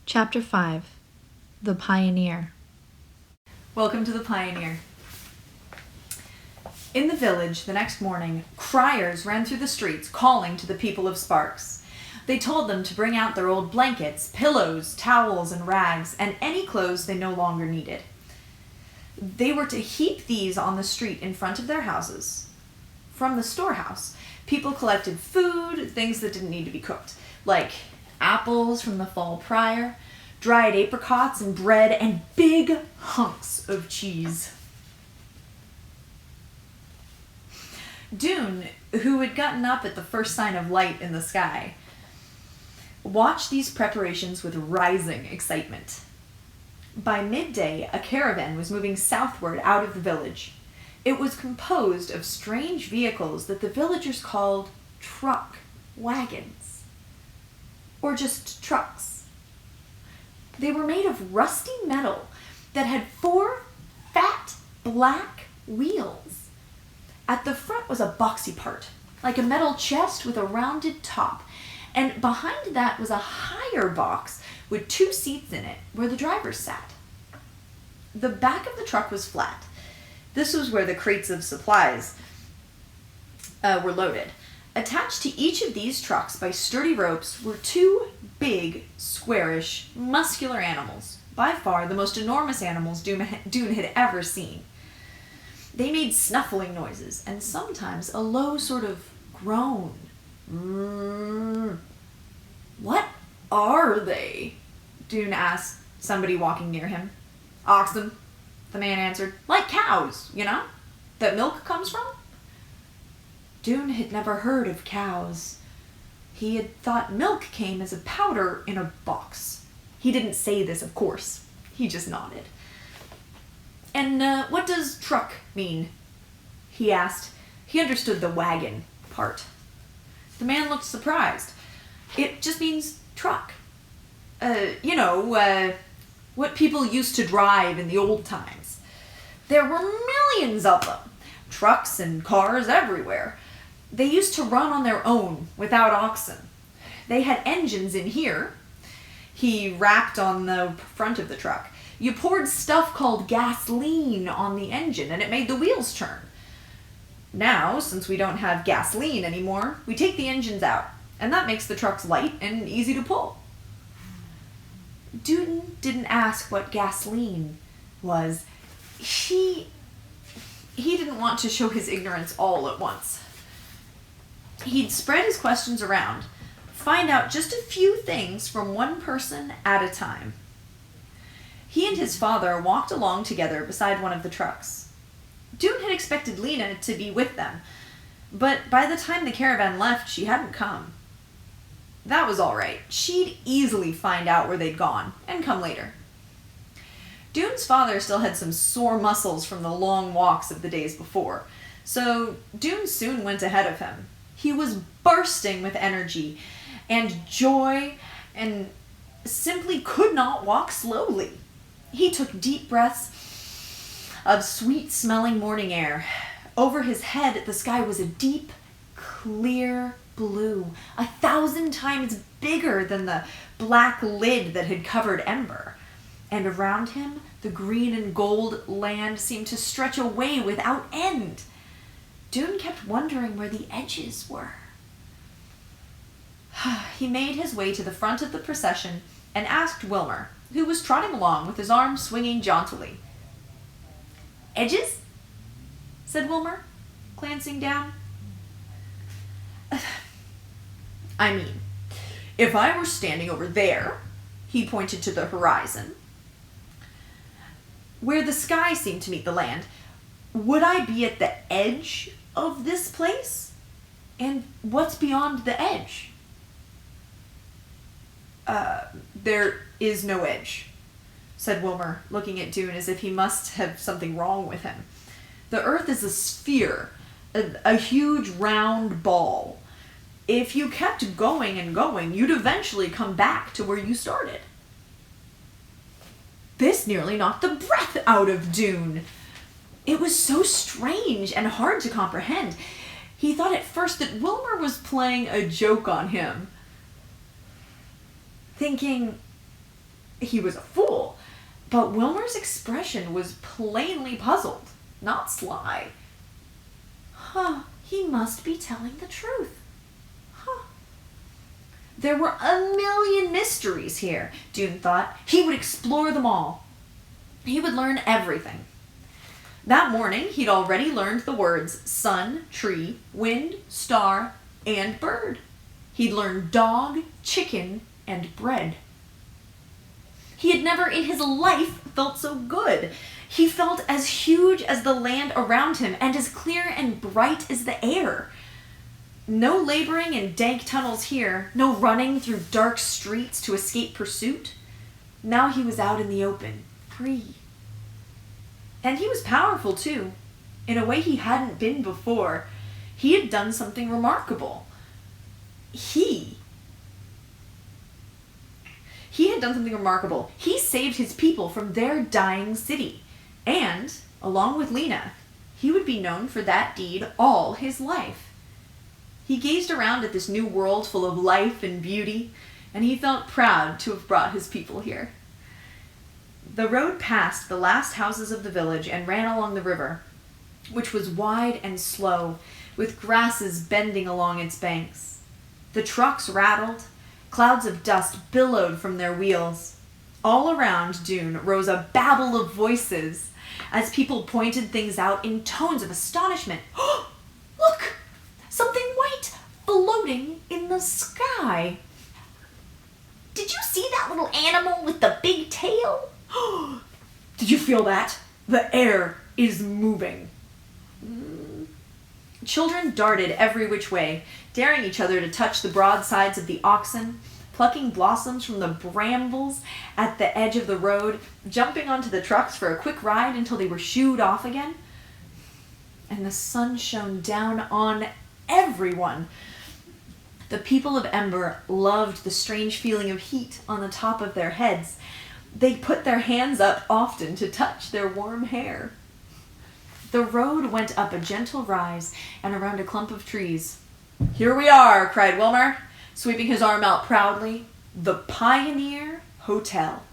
Chapter 5 The Pioneer. Welcome to The Pioneer. In the village the next morning, criers ran through the streets calling to the people of Sparks. They told them to bring out their old blankets, pillows, towels, and rags, and any clothes they no longer needed. They were to heap these on the street in front of their houses. From the storehouse, people collected food, things that didn't need to be cooked, like apples from the fall prior, dried apricots and bread, and big hunks of cheese. Dune, who had gotten up at the first sign of light in the sky, watched these preparations with rising excitement. By midday, a caravan was moving southward out of the village. It was composed of strange vehicles that the villagers called truck wagons, or just trucks. They were made of rusty metal that had 4 fat black wheels. At the front was a boxy part, like a metal chest with a rounded top, and behind that was a higher box with 2 seats in it where the drivers sat. The back of the truck was flat. This was where the crates of supplies were loaded. Attached to each of these trucks by sturdy ropes were 2 big, squarish, muscular animals, by far the most enormous animals Dune had ever seen. They made snuffling noises, and sometimes a low sort of groan. What are they? Dune asked somebody walking near him. Oxen, the man answered. Like cows, you know, that milk comes from. Dune had never heard of cows. He had thought milk came as a powder in a box. He didn't say this, of course. He just nodded. And what does truck mean? He asked. He understood the wagon part. The man looked surprised. It just means truck. What people used to drive in the old times. There were millions of them. Trucks and cars everywhere. They used to run on their own without oxen. They had engines in here. He rapped on the front of the truck. You poured stuff called gasoline on the engine and it made the wheels turn. Now, since we don't have gasoline anymore, we take the engines out, and that makes the trucks light and easy to pull. Dune didn't ask what gasoline was. He didn't want to show his ignorance all at once. He'd spread his questions around, find out just a few things from one person at a time. He and his father walked along together beside one of the trucks. Dune had expected Lena to be with them, but by the time the caravan left, she hadn't come. That was all right. She'd easily find out where they'd gone and come later. Dune's father still had some sore muscles from the long walks of the days before, so Dune soon went ahead of him. He was bursting with energy and joy and simply could not walk slowly. He took deep breaths of sweet-smelling morning air. Over his head, the sky was a deep, clear blue, 1,000 times bigger than the black lid that had covered Ember. And around him, the green and gold land seemed to stretch away without end. Dune kept wondering where the edges were. He made his way to the front of the procession and asked Wilmer, who was trotting along with his arms swinging jauntily. Edges? Said Wilmer, glancing down. I mean, if I were standing over there, he pointed to the horizon, where the sky seemed to meet the land, would I be at the edge of this place? And what's beyond the edge? There is no edge, said Wilmer, looking at Dune as if he must have something wrong with him. The earth is a sphere, a huge round ball. If you kept going and going, you'd eventually come back to where you started. This nearly knocked the breath out of Dune. It was so strange and hard to comprehend. He thought at first that Wilmer was playing a joke on him, thinking, he was a fool. But Wilmer's expression was plainly puzzled, not sly. He must be telling the truth. There were a million mysteries here, Dune thought. He would explore them all. He would learn everything. That morning, he'd already learned the words sun, tree, wind, star, and bird. He'd learned dog, chicken, and bread. He had never in his life felt so good. He felt as huge as the land around him and as clear and bright as the air. No laboring in dank tunnels here, no running through dark streets to escape pursuit. Now he was out in the open, free. And he was powerful too, in a way he hadn't been before. He had done something remarkable. He had done something remarkable. He saved his people from their dying city. And, along with Lena, he would be known for that deed all his life. He gazed around at this new world full of life and beauty, and he felt proud to have brought his people here. The road passed the last houses of the village and ran along the river, which was wide and slow, with grasses bending along its banks. The trucks rattled. Clouds of dust billowed from their wheels. All around Dune rose a babble of voices as people pointed things out in tones of astonishment. Look! Something white floating in the sky. Did you see that little animal with the big tail? Did you feel that? The air is moving. Children darted every which way, daring each other to touch the broad sides of the oxen, plucking blossoms from the brambles at the edge of the road, jumping onto the trucks for a quick ride until they were shooed off again. And the sun shone down on everyone. The people of Ember loved the strange feeling of heat on the top of their heads. They put their hands up often to touch their warm hair. The road went up a gentle rise and around a clump of trees. "Here we are," cried Wilmer, sweeping his arm out proudly. "The Pioneer Hotel."